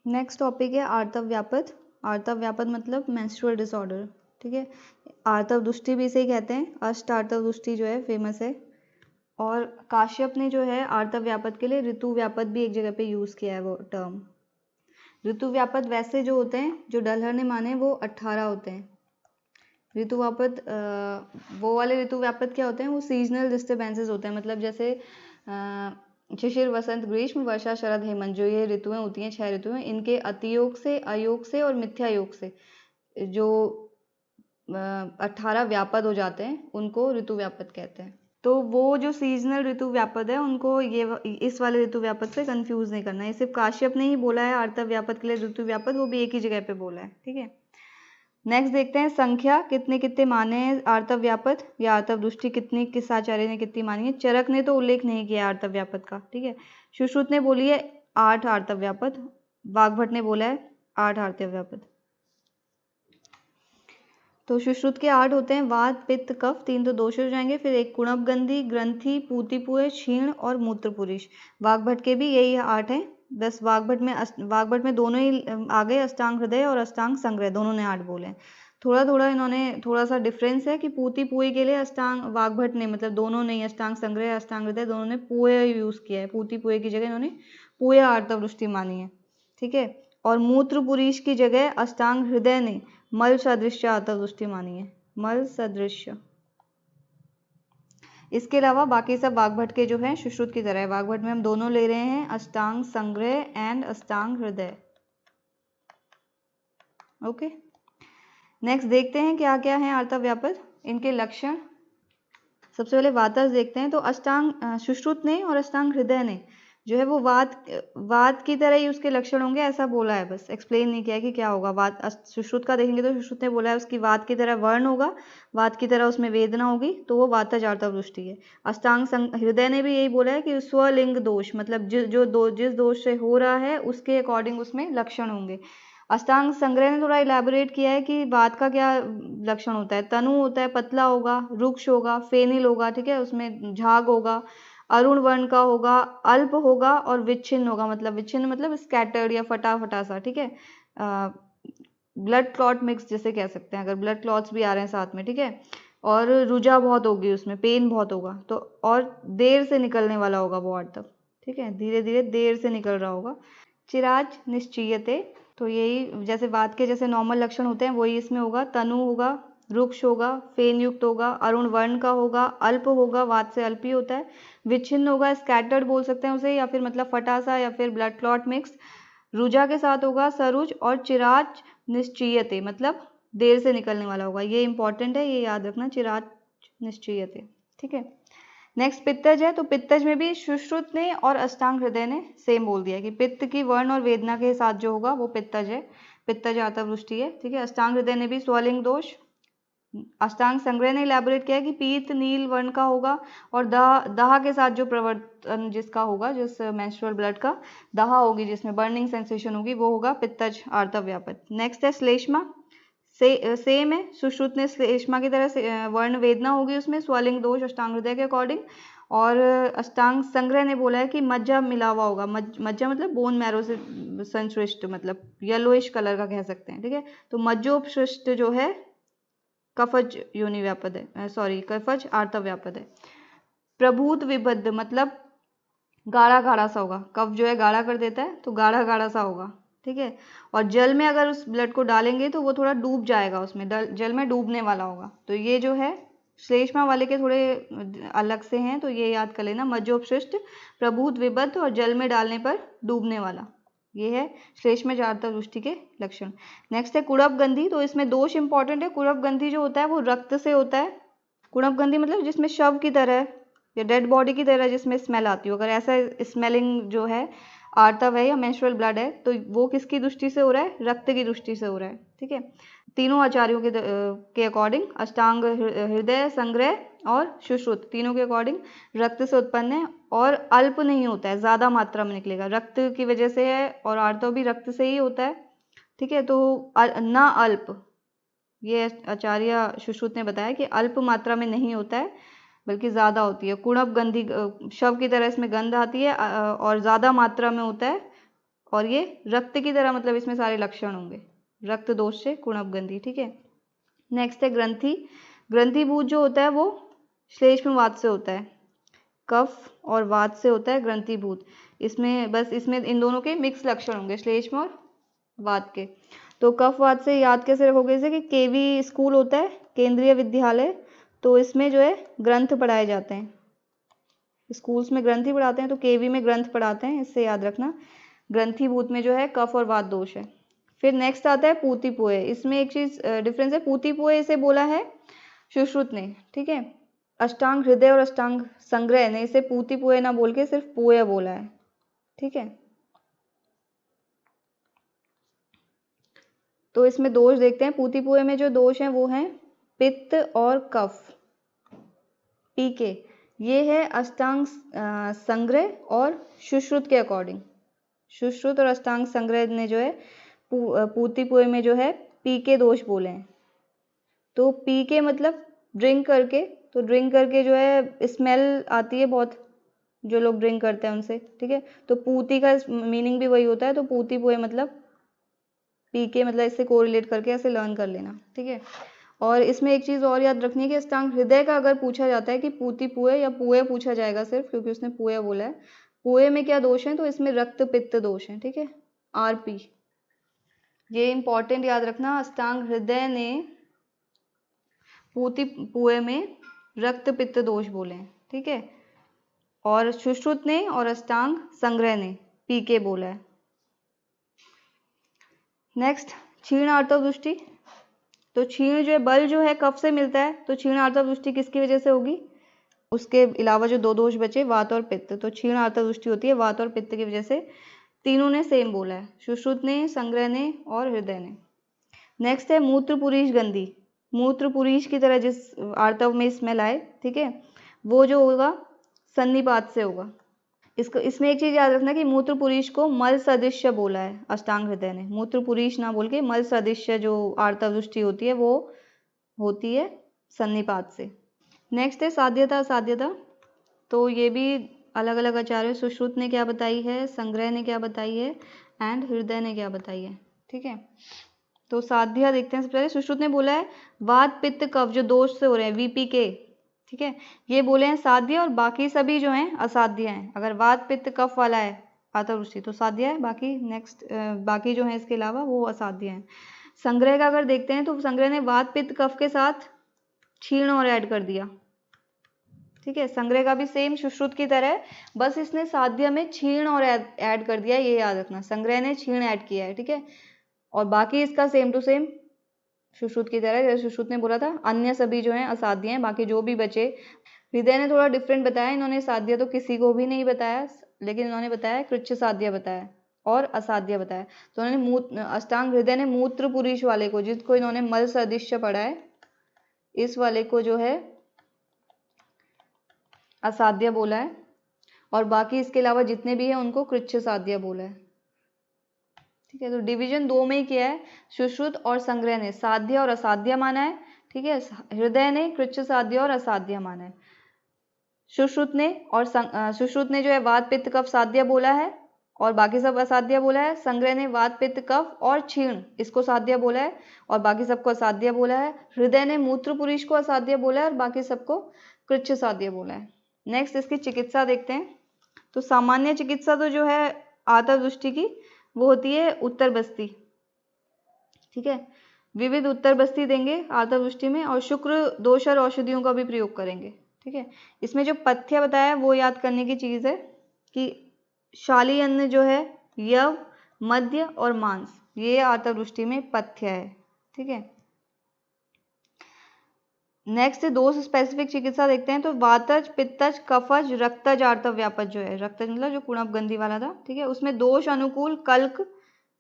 Next topic है आर्तव व्यापद। आर्तव व्यापद मतलब menstrual disorder, ठीक है। आर्तव दुष्टि भी इसे ही कहते हैं। अष्ट आर्तव दुष्टि जो है फेमस है। और काश्यप ने जो है आर्तव व्यापद के लिए ऋतु व्यापद भी एक जगह पे यूज किया है वो टर्म। ऋतु व्यापद वैसे जो होते हैं, जो डलहर ने माने, वो 18 होते हैं। ऋतु व्यापद वो वाले ऋतु व्यापद क्या होते हैं, वो सीजनल डिस्टर्बेंसेस होते हैं। मतलब जैसे शिशिर, वसंत, ग्रीष्म, वर्षा, शरद, हेमंत, जो ये ऋतुएं होती हैं, 6 ऋतुएं, इनके अतियोग से, अयोग से और मिथ्या योग से जो 18 व्यापद हो जाते हैं, उनको ऋतु व्यापद कहते हैं। तो वो जो सीजनल ऋतु व्यापद है, उनको ये इस वाले ऋतु व्यापद से कंफ्यूज नहीं करना है। ये सिर्फ काश्यप ने ही बोला है आर्तव व्यापद के लिए ऋतु व्यापद, वो भी एक ही जगह पे बोला है, ठीक है। नेक्स्ट देखते हैं संख्या, कितने कितने माने हैं आर्तव व्यापद या आर्तव दुष्टि, कितनी किस आचार्य ने कितनी मानी है। चरक ने तो उल्लेख नहीं किया आर्तव व्यापद का, ठीक है। सुश्रुत ने बोली है 8 आर्तव व्यापद, वाग्भट ने बोला है 8 आर्तव व्यापद। तो सुश्रुत के 8 होते हैं, वात, पित्त, कफ, 3 तो दोष हो जाएंगे, फिर एक कुणपगंधी, ग्रंथि, पूतिपुए, क्षीण और मूत्रपुरीष। वाग्भट के भी यही 8 हैं। 10 वाग्भट में दोनों ही आ गए, अष्टांग हृदय और अष्टांग संग्रह, दोनों ने 8 बोले हैं। थोड़ा थोड़ा इन्होंने थोड़ा सा डिफरेंस है कि पूतिपुए के लिए अष्टांग वाग्भट ने, मतलब दोनों नहीं, अष्टांग संग्रह अष्टांग हृदय दोनों ने पुए यूज किया है। पूतिपुए की जगह इन्होंने पुए आर्तव वृष्टि मानी है, ठीक है। और मूत्रपुरीष की जगह अष्टांग हृदय ने मल सदृश्य आर्तव वृष्टि मानी है, मल सदृश्य। इसके अलावा बाकी सब वाग्भट के जो हैं सुश्रुत की तरह है। वाग्भट में हम दोनों ले रहे हैं, अष्टांग संग्रह एंड अष्टांग हृदय। ओके, नेक्स्ट देखते हैं क्या क्या है आर्तव व्यापद, इनके लक्षण। सबसे पहले वातस देखते हैं। तो अष्टांग सुश्रुत ने और अष्टांग हृदय ने जो है वो वात की तरह ही उसके लक्षण होंगे, ऐसा बोला है, बस एक्सप्लेन नहीं किया है कि क्या होगा। वात सुश्रुत का देखेंगे तो सुश्रुत ने बोला है उसकी वात की तरह वर्ण होगा, वात की तरह उसमें वेदना होगी, तो वो वातज आर्तव वृष्टि है। अष्टांग हृदय ने भी यही बोला है कि स्वलिंग दोष, मतलब जिस दोष से हो रहा है उसके अकॉर्डिंग उसमें लक्षण होंगे। अष्टांग संग्रह ने थोड़ा इलेबोरेट किया है कि वात का क्या लक्षण होता है। तनु होता है, पतला होगा, रुक्ष होगा, फेनिल होगा, ठीक है, उसमें झाग होगा, अरुण वर्ण का होगा, अल्प होगा और विच्छिन्न होगा। मतलब विच्छिन्न मतलब स्कैटर्ड या फटा फटा सा, ठीक है। ब्लड क्लॉट मिक्स जैसे कह सकते हैं, अगर ब्लड क्लॉट्स भी आ रहे हैं साथ में, ठीक है। और रुझा बहुत होगी उसमें, पेन बहुत होगा, तो और देर से निकलने वाला होगा वो आर्तव, ठीक है, धीरे धीरे देर से निकल रहा होगा। चिराज निश्चीयते, तो यही जैसे वात के जैसे नॉर्मल लक्षण होते हैं वही इसमें होगा। तनु होगा, रुक्ष होगा, फेन युक्त होगा, अरुण वर्ण का होगा, अल्प होगा, वात से अल्प ही होता है, विच्छिन्न होगा, स्कैटर्ड बोल सकते हैं उसे, या फिर मतलब फटा सा, या फिर ब्लड क्लॉट मिक्स, रुजा के साथ होगा, सरुज, और चिराज निश्चीयते मतलब देर से निकलने वाला होगा। ये इंपॉर्टेंट है, ये याद रखना, चिराज निश्चीयते, ठीक है। नेक्स्ट पित्तज है। तो पित्तज में भी सुश्रुत ने और अष्टांग हृदय ने सेम बोल दिया कि पित्त की वर्ण और वेदना के साथ जो होगा वो पित्तज है, पित्तज आर्तव वृष्टि है, ठीक है। अष्टांग हृदय ने भी स्वलिंग दोष। अष्टांग संग्रह ने इलेबोरेट किया कि पीत नील वर्ण का होगा और दाह के साथ जो प्रवर्तन जिसका होगा, जिस मेंस्ट्रुअल ब्लड का दाह होगी, जिसमें बर्निंग सेंसेशन होगी, वो होगा पित्तज आर्तव व्यापद। नेक्स्ट है श्लेष्मा। सेम है, सुश्रुत ने श्लेष्मा की तरह से वर्ण वेदना होगी उसमें, स्वलिंग दोष अष्टांग हृदय के अकॉर्डिंग। और अष्टांग संग्रह ने बोला है कि मज्जा मिला हुआ होगा, मज्जा मतलब बोन मैरो से संश्लिष्ट, मतलब येलोइश कलर का कह सकते हैं, ठीक है। तो मज्जोपसृष्ट जो है कफज योनि व्यापद है, सॉरी कफज आर्तव व्यापद है। प्रभूत विबद्ध मतलब गाढ़ा गाढ़ा सा होगा, कफ जो है गाढ़ा कर देता है, तो गाढ़ा गाढ़ा सा होगा, ठीक है। और जल में अगर उस ब्लड को डालेंगे तो वो थोड़ा डूब जाएगा, उसमें जल में डूबने वाला होगा। तो ये जो है श्लेष्मा वाले के थोड़े अलग से हैं, तो ये याद कर लेना, मज्जोपसृष्ट, प्रभूत विबद्ध और जल में डालने पर डूबने वाला, ये है श्लेष्मज आर्तव वृष्टि के लक्षण। नेक्स्ट है कुणपगंधी। तो इसमें दोष इंपॉर्टेंट है। कुणपगंधी जो होता है वो रक्त से होता है। कुणपगंधी मतलब जिसमें शव की तरह या डेड बॉडी की तरह जिसमें स्मेल आती हो, अगर ऐसा स्मेलिंग जो है आर्तव है या मेंस्ट्रुअल ब्लड है, तो वो किसकी दृष्टि से हो रहा है, रक्त की दृष्टि से हो रहा है, ठीक है। तीनों आचार्यों के अकॉर्डिंग, अष्टांग हृदय, संग्रह और सुश्रुत, तीनों के अकॉर्डिंग रक्त से उत्पन्न है और अल्प नहीं होता है, ज्यादा मात्रा में निकलेगा, रक्त की वजह से है, और आर्तव भी रक्त से ही होता है, ठीक है। तो ना अल्प, ये आचार्य सुश्रुत ने बताया कि अल्प मात्रा में नहीं होता है बल्कि ज्यादा होती है। कुणप गंधी, शव की तरह इसमें गंध आती है और ज्यादा मात्रा में होता है और ये रक्त की तरह, मतलब इसमें सारे लक्षण होंगे, रक्त दोष से कुणपगंधी। ठीक है, नेक्स्ट है ग्रंथि। ग्रंथिभूत जो होता है वो श्लेष्म वात से होता है, कफ और वात से होता है ग्रंथिभूत। इसमें बस इसमें इन दोनों के मिक्स लक्षण होंगे, श्लेष्म और वात के। तो कफ वात से याद कैसे रखोगे, जैसे कि केवी स्कूल होता है, केंद्रीय विद्यालय, तो इसमें जो है ग्रंथ पढ़ाए जाते हैं, स्कूल्स में ग्रंथ ही पढ़ाते हैं, तो केवी में ग्रंथ पढ़ाते हैं, इससे याद रखना। ग्रंथिभूत में जो है कफ और वात दोष है। फिर नेक्स्ट आता है पूतिपुए। इसमें एक चीज डिफरेंस है, पूतिपुए इसे बोला है सुश्रुत ने, ठीक है। अष्टांग हृदय और अष्टांग संग्रह ने इसे पूतिपुए ना बोल के सिर्फ पुए बोला है, ठीक है। तो इसमें दोष देखते हैं, पूतिपुए में जो दोष हैं वो हैं पित्त और कफ, पीके। ये है अष्टांग संग्रह और सुश्रुत के अकॉर्डिंग। सुश्रुत और अष्टांग संग्रह ने जो है पूतिपुए में जो है पीके दोष बोले हैं। तो पीके मतलब ड्रिंक करके, तो ड्रिंक करके जो है स्मेल आती है बहुत, जो लोग ड्रिंक करते हैं उनसे, ठीक है। तो पूती का मीनिंग भी वही होता है, तो पूतिपुए मतलब पीके, मतलब इससे कोरिलेट करके ऐसे लर्न कर लेना, ठीक है। और इसमें एक चीज़ और याद रखनी है कि अष्टांग हृदय का अगर पूछा जाता है कि पूतिपुए या पुए पूछा जाएगा सिर्फ, क्योंकि उसने पुए बोला है। पुए में क्या दोष है, तो इसमें रक्त पित्त दोष है, ठीक है, आरपी। ये इंपॉर्टेंट याद रखना, अष्टांग हृदय ने पूतिपुए में रक्त पित्त दोष बोले हैं, ठीक है। और सुश्रुत ने और अष्टांग संग्रह ने पीके बोला है। नेक्स्ट क्षीण आर्तव दृष्टि। तो क्षीण जो है बल जो है कफ से मिलता है, तो क्षीण आर्तव दृष्टि किसकी वजह से होगी, उसके अलावा जो दो दोष बचे वात और पित्त, तो क्षीण आर्तव दृष्टि होती है वात और पित्त की वजह से। तीनों ने सेम बोला है, सुश्रुत ने, संग्रह ने और हृदय ने। नेक्स्ट है मूत्रपुरीश गंधी। मूत्रपुरीश की तरह जिस आर्तव में स्मेल आए, ठीक है, वो जो होगा सन्निपात से होगा। इसको इसमें एक चीज याद रखना कि मूत्रपुरीश को मल सदृश्य बोला है अष्टांग हृदय ने, मूत्रपुरीश ना बोल के मल सदृश्य जो आर्तव दृष्टि होती है वो होती है सन्निपात से। नेक्स्ट है साध्यता असाध्यता। तो ये भी अलग अलग आचार्य, सुश्रुत ने क्या बताई है, संग्रह ने क्या बताई है एंड हृदय ने क्या बताई है, ठीक है। तो साध्या देखते हैं। सबसे पहले सुश्रुत ने बोला है वात पित्त कफ जो दोष से हो रहे हैं वीपीके, ठीक है, ये बोले हैं साध्य, और बाकी सभी जो हैं असाध्य हैं। अगर वात पित्त कफ वाला है आर्तव दृष्टि तो साध्य है, बाकी नेक्स्ट बाकी जो है इसके अलावा वो असाध्य हैं। संग्रह का अगर देखते हैं तो संग्रह ने वात पित्त कफ के साथ क्षीण और ऐड कर दिया, ठीक है। संग्रह का भी सेम सुश्रुत की तरह है, बस इसने साध्य में क्षीण और ऐड कर दिया, ये याद रखना, संग्रह ने क्षीण ऐड किया है, ठीक है। और बाकी इसका सेम टू सेम सुश्रुत की तरह, जैसे सुश्रुत ने बोला था अन्य सभी जो हैं असाध्य हैं, बाकी जो भी बचे। हृदय ने थोड़ा डिफरेंट बताया, इन्होंने साध्य तो किसी को भी नहीं बताया, लेकिन इन्होंने बताया कृच्छ साध्य बताया और असाध्य बताया। तो उन्होंने अष्टांग हृदय ने मूत्र पुरुष वाले को, जिसको इन्होंने मल सदृश्य पढ़ा है, इस वाले को जो है असाध्य बोला है, और बाकी इसके अलावा जितने भी हैं उनको कृच्छ साध्य बोला है, ठीक है। तो डिवीजन दो में ही किया है, सुश्रुत और संग्रह ने साध्य और असाध्य माना है, ठीक है। हृदय ने कृच्छ साध्य और असाध्य माना है। सुश्रुत ने जो है वात पित्त कफ साध्य बोला है और बाकी सब असाध्य बोला है। संग्रह ने वात पित्त कफ और क्षीण इसको साध्य बोला है और बाकी सबको असाध्य बोला है। हृदय ने मूत्र पुरुष को असाध्य बोला है और बाकी सबको कृच्छ साध्य बोला है। नेक्स्ट इसकी चिकित्सा देखते हैं। तो सामान्य चिकित्सा तो जो है आर्तव दृष्टि की वो होती है उत्तर बस्ती, ठीक है। विविध उत्तर बस्ती देंगे आर्तव दृष्टि में, और शुक्र दोषर औषधियों का भी प्रयोग करेंगे, ठीक है। इसमें जो पथ्य बताया वो याद करने की चीज है कि शाली अन्न जो है यव, मध्य और मांस, ये आर्तव दृष्टि में पथ्य है, ठीक है। नेक्स्ट दोष स्पेसिफिक चिकित्सा देखते हैं। तो वातज, पित्तज, कफज, रक्तज आर्तव व्यापज जो है, रक्तज मतलब जो कुणपगंधी वाला था, ठीक है, उसमें दोष अनुकूल कल्क,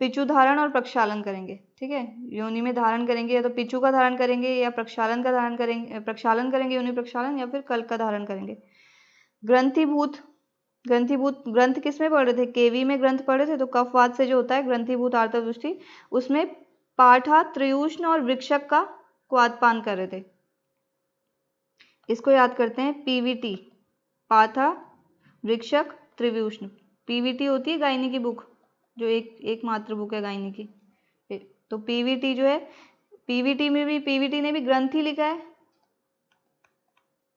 पिचु धारण और प्रक्षालन करेंगे, ठीक है। योनि में धारण करेंगे, या तो पिचु का धारण करेंगे या प्रक्षालन का धारण करेंगे, प्रक्षालन करेंगे योनि प्रक्षालन, या फिर कल्क का धारण करेंगे। ग्रंथिभूत, ग्रंथिभूत ग्रंथ किस में पढ़ रहे थे, केवी में ग्रंथ पढ़ रहे थे। तो कफवात से जो होता है ग्रंथिभूत आर्तव दृष्टि, उसमें पाठा, त्रियुष्ण और वृक्षक का क्वादपान कर रहे थे। इसको याद करते हैं पीवीटी, पाथा, वृक्षक, त्रिव्यूष्ण। पीवीटी होती है गायनी की बुक, जो एक मात्र बुक है गायनी की। तो पीवीटी जो है, पीवीटी में भी पीवीटी ने भी ग्रंथि लिखा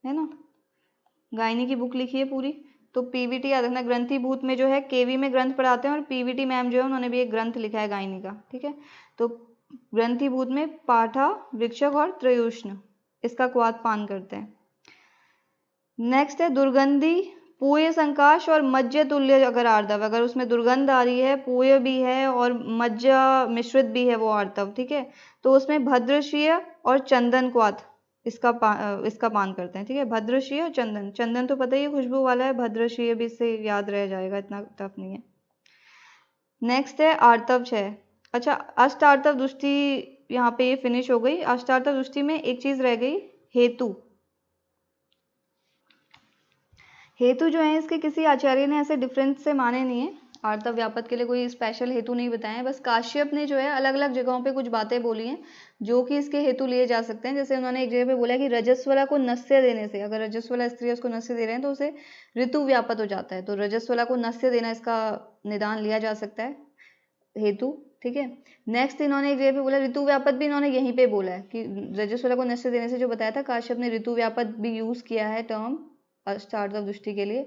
है ना, गायनी की बुक लिखी है पूरी। तो पीवीटी याद रखना, ग्रंथिभूत में जो है केवी में ग्रंथ पढ़ाते हैं और पीवीटी मैम जो है उन्होंने भी एक ग्रंथ लिखा है गायनी का, ठीक है। तो ग्रंथिभूत में पाठा, वृक्षक और त्रयोष्ण इसका क्वाथ पान करते हैं। नेक्स्ट है दुर्गंधी, पूय संकाश और मज्ज तुल्य अगर आर्तव, अगर उसमें दुर्गंध आ रही है, पूय भी है और मज्जा मिश्रित भी है वो आर्तव, ठीक है। तो उसमें भद्रशीय और चंदन क्वाथ इसका पान करते हैं, ठीक है। भद्रशीय और चंदन, चंदन तो पता ही है खुशबू वाला है, भद्रशीय भी इससे याद रह जाएगा, इतना टफ नहीं है। नेक्स्ट है आर्तव 6। अच्छा, अष्ट आर्तव दुष्टि यहाँ पे ये फिनिश हो गई। अष्ट आर्तव दुष्टि में एक चीज रह गई, हेतु। हेतु जो है इसके किसी आचार्य ने ऐसे डिफरेंस से माने नहीं है, आर्तव व्यापक के लिए कोई स्पेशल हेतु नहीं बताए हैं। बस काश्यप ने जो है अलग अलग जगहों पे कुछ बातें बोली हैं जो कि इसके हेतु लिए जा सकते हैं। जैसे उन्होंने एक जगह पे बोला कि रजस्वला को नस्य देने से, अगर रजस्वला स्त्री है उसको नस्य दे रहे हैं तो उसे ऋतु व्यापत हो जाता है, तो रजस्वला को नस्य देना इसका निदान लिया जा सकता है हेतु, ठीक है। नेक्स्ट इन्होंने एक जगह पे बोला ऋतु व्यापत भी, इन्होंने यहीं पे बोला है कि रजस्वला को नस्य देने से जो बताया था, काश्यप ने ऋतु व्यापत भी यूज किया है टर्म अष्टार्तव दृष्टि के लिए,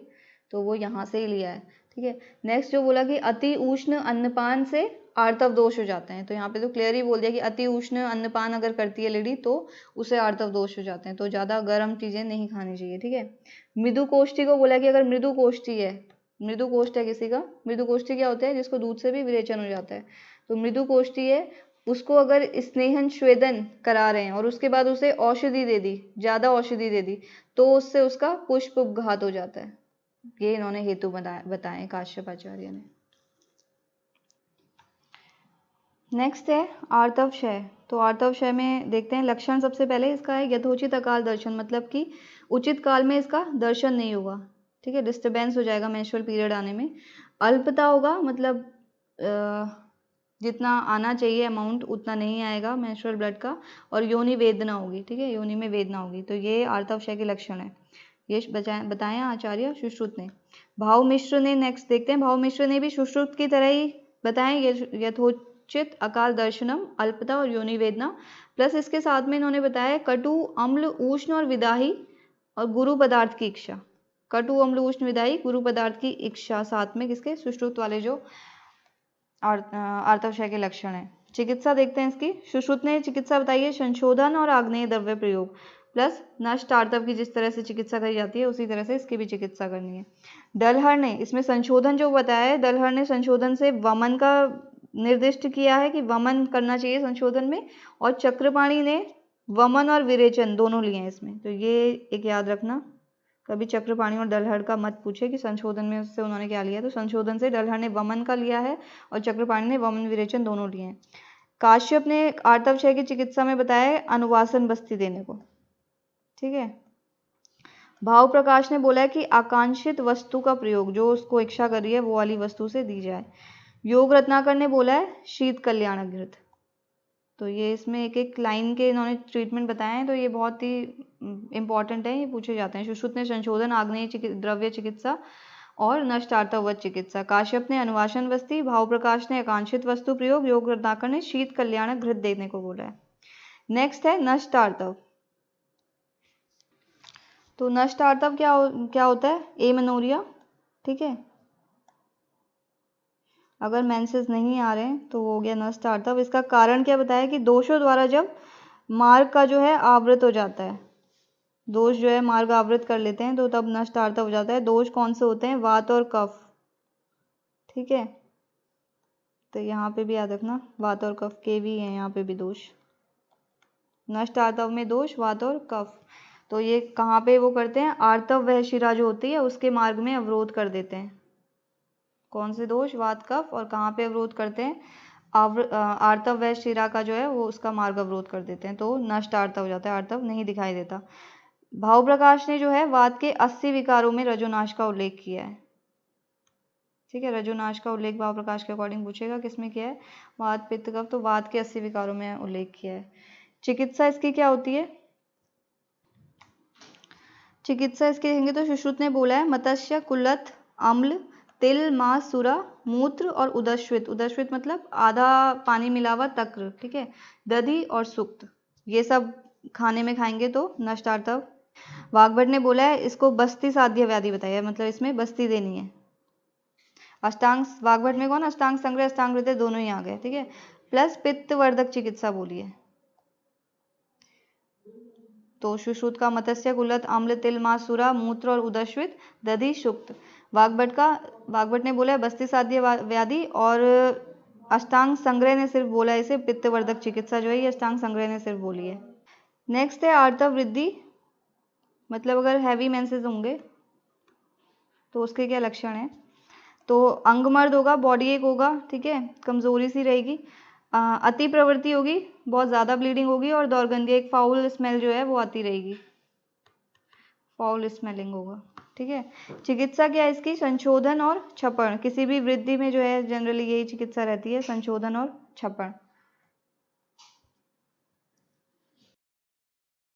तो वो यहाँ से ही लिया है, ठीक है। नेक्स्ट जो बोला कि अति उष्ण अन्नपान से आर्तव दोष हो जाते हैं, तो यहाँ पे तो क्लियर ही बोल दिया कि अति उष्ण अन्नपान अगर करती है लेडी तो उसे आर्तव दोष हो जाते हैं, तो ज्यादा गर्म चीजें नहीं खानी चाहिए, ठीक है। मृदु कोष्ठी को बोला कि अगर मृदु कोष्ठी है, मृदु कोष्ठ है किसी का, मृदु कोष्ठी क्या होता है, जिसको दूध से भी विरेचन हो जाता है, तो मृदु कोष्ठी है, उसको अगर स्नेहन स्वेदन करा रहे हैं और उसके बाद उसे औषधि दे दी, ज्यादा औषधि दे दी, तो उससे उसका पुष्प घात हो जाता है। ये इन्होंने हेतु बताए काश्यप आचार्य ने। नेक्स्ट है आर्तव क्षय। तो आर्तव क्षय में देखते हैं लक्षण, सबसे पहले इसका है यथोचित अकाल दर्शन, मतलब कि उचित काल में इसका दर्शन नहीं होगा, ठीक है, डिस्टर्बेंस हो जाएगा मेंस्ट्रुअल पीरियड आने में। अल्पता होगा, मतलब जितना आना चाहिए अमाउंट उतना नहीं आएगा मेंस्ट्रुअल ब्लड का, और योनि वेदना होगी, ठीक है, योनि में वेदना होगी, तो ये आर्तव क्षय के लक्षण है, ये बताएं आचार्य सुश्रुत ने। भाव मिश्र ने नेक्स्ट देखते हैं, भाव मिश्र ने भी सुश्रुत की तरह ही बताएं यथोचित अकाल दर्शनम, अल्पता और योनि वेदना, प्लस इसके साथ में इन्होंने बताया कटु अम्ल उष्ण और विदाही और गुरु पदार्थ की इच्छा। कटु अम्ल उष्ण विदाही गुरु पदार्थ की इच्छा साथ में किसके, सुश्रुत वाले जो आर्तव क्षय के लक्षण है। चिकित्सा देखते हैं इसकी, सुश्रुत ने चिकित्सा बताई है संशोधन और आग्नेय द्रव्य प्रयोग, प्लस नष्ट आर्तव की जिस तरह से चिकित्सा करी जाती है उसी तरह से इसकी भी चिकित्सा करनी है। दलहर ने इसमें संशोधन जो बताया है, दलहर ने संशोधन से वमन का निर्दिष्ट किया है कि वमन करना चाहिए संशोधन में, और चक्रपाणी ने वमन और विरेचन दोनों लिए हैं इसमें, तो ये एक याद रखना, कभी चक्रपाणी और दलहर का मत पूछे कि संशोधन में उससे उन्होंने क्या लिया, तो संशोधन से दलहर ने वमन का लिया है और चक्रपाणी ने वमन विरेचन दोनों लिए हैं। काश्यप ने आर्तव क्षय की चिकित्सा में बताया है अनुवासन बस्ती देने को, ठीक है। भाव प्रकाश ने बोला है कि आकांक्षित वस्तु का प्रयोग, जो उसको इच्छा कर रही है वो वाली वस्तु से दी जाए। योग रत्नाकर ने बोला है शीत कल्याण घृत, तो ये इसमें एक एक लाइन के इन्होंने ट्रीटमेंट बताए हैं, तो ये बहुत ही इंपॉर्टेंट है, ये पूछे जाते हैं। सुश्रुत ने संशोधन, आग्नेय द्रव्य चिकित्सा और नष्ट आर्तववत चिकित्सा। काश्यप ने अनुवासन बस्ती, भाव प्रकाश ने आकांक्षित वस्तु प्रयोग, योग रत्नाकर ने शीत कल्याण घृत देने को बोला है। नेक्स्ट है नष्ट आर्तव। तो नष्ट आर्तव क्या होता है, एमेनोरिया, ठीक है, अगर मेंसेस नहीं आ रहे हैं तो हो गया नष्ट आर्तव। इसका कारण क्या बताया कि दोषों द्वारा जब मार्ग का जो है आवृत हो जाता है, दोष जो है मार्ग आवृत कर लेते हैं तो तब नष्ट आर्तव हो जाता है। दोष कौन से होते हैं, वात और कफ, ठीक है, तो यहाँ पे भी याद रखना वात और कफ के भी हैं यहाँ पे भी दोष, नष्ट आर्तव में दोष वात और कफ, तो ये कहाँ पे वो करते हैं, आर्तव वह शिरा जो होती है उसके मार्ग में अवरोध कर देते हैं। कौन से दोष, वात कफ, और कहाँ पे अवरोध करते हैं, आर्तव वह शिरा का जो है वो उसका मार्ग अवरोध कर देते हैं, तो नष्ट आर्तव हो जाता है, आर्तव नहीं दिखाई देता। भाव प्रकाश ने जो है वात के 80 विकारों में रजोनाश का उल्लेख किया है, ठीक है, रजोनाश का उल्लेख भाव प्रकाश के अकॉर्डिंग पूछेगा किसमें किया है, वात पित्त कफ, तो वात के 80 विकारों में उल्लेख किया है। चिकित्सा इसकी क्या होती है, चिकित्सा इसके देखेंगे तो सुश्रुत ने बोला है मत्स्य कुलथ अम्ल तिल मांस सुरा मूत्र और उदश्वित, उदश्वित मतलब आधा पानी मिला हुआ तक्र, ठीक है। दधि और सुक्त, ये सब खाने में खाएंगे तो नष्ट आर्तव। वाग्भट ने बोला है इसको बस्ती साध्य व्याधि बताइए, मतलब इसमें बस्ती देनी है। अष्टांग, वाग्भट में कौन, अष्टांग संग्रह अष्टांग हृदय दोनों ही आ गए, ठीक है। प्लस पित्तवर्धक चिकित्सा बोली है। तो सुश्रुत का मत्स्य, कुलत, अम्ल, तिल, मांस, सुरा, मूत्र और उदश्वित, दधि, शुक्त। वाग्भट ने बोला है बस्ती साध्य व्याधि, और अष्टांग संग्रह ने सिर्फ बोला है इसे पित्तवर्धक चिकित्सा जो है ये अष्टांग संग्रह ने सिर्फ बोली है। नेक्स्ट है आर्तव वृद्धि, मतलब अगर हैवी मेंसेस होंगे तो उसके क्या लक्षण है। तो अंगमर्द होगा, बॉडी एक होगा, ठीक है, कमजोरी सी रहेगी, अति प्रवृत्ति होगी, बहुत ज़्यादा ब्लीडिंग होगी, और दौर्गंधी, एक फाउल स्मेल जो है वो आती रहेगी, फाउल स्मेलिंग होगा, ठीक है। चिकित्सा क्या है इसकी, संशोधन और छपण, किसी भी वृद्धि में जो है जनरली यही चिकित्सा रहती है, संशोधन और छपण।